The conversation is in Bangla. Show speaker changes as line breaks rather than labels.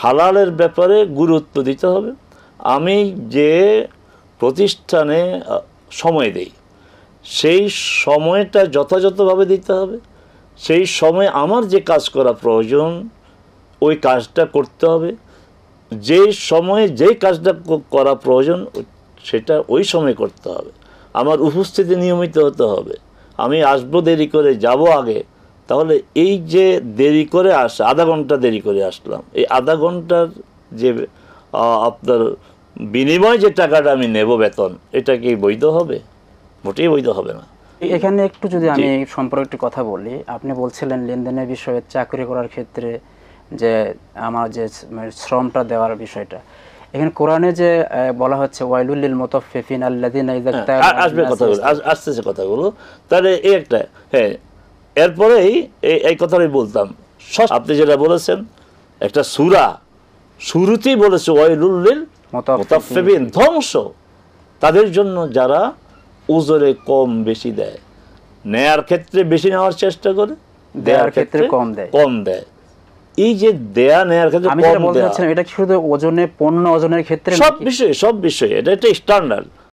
হালালের ব্যাপারে গুরুত্ব দিতে হবে। আমি যে প্রতিষ্ঠানে সময় দেই সেই সময়টা যথাযথভাবে দিতে হবে। সেই সময় আমার যে কাজ করা প্রয়োজন ওই কাজটা করতে হবে। যেই সময়ে যেই কাজটা করা প্রয়োজন সেটা ওই সময় করতে হবে। আমার উপস্থিতি নিয়মিত হতে হবে। আমি আসবো দেরি করে যাব আগে, তাহলে এই যে দেরি করে আধা ঘন্টা দেরি করে আসলাম, এই আধা ঘন্টার যে আপনার বিনিময় যে টাকাটা আমি নেব বেতন, এটা কি বৈধ হবে? মোটেই বৈধ হবে না।
এখানে একটু যদি আমি সম্পর্কে একটু কথা বলি, আপনি বলছিলেন লেনদেনের বিষয়ে চাকরি করার ক্ষেত্রে যে আমার যে শ্রমটা দেওয়ার বিষয়টা, এখানে কোরআনে যে বলা হচ্ছে ওয়াইলুল লিল মুতাফফিফিন আল্লাযিনা ইযা
আসবে কথাগুলো, আসতেছে কথাগুলো। তাহলে এই একটা এরপরেই এই কথাটাই বলতাম। আপনি যেটা বলেছেন একটা সূরা শুরুতেই বলেছে ওয়াইলুল লিল মুতাফফিফিন, ধ্বংস তাদের জন্য যারা উজরে কম বেশি দেয়। নেয়ার ক্ষেত্রে বেশি নেওয়ার চেষ্টা করে, দেয়ার ক্ষেত্রে কম দেয়। এই যে দেয়া নেয়ার ক্ষেত্রে কম দেয়া,
এটা কি শুধু ওজনে পণ্য ওজনের ক্ষেত্রে?
সব বিষয়ে এটা একটা স্ট্যান্ডার্ড।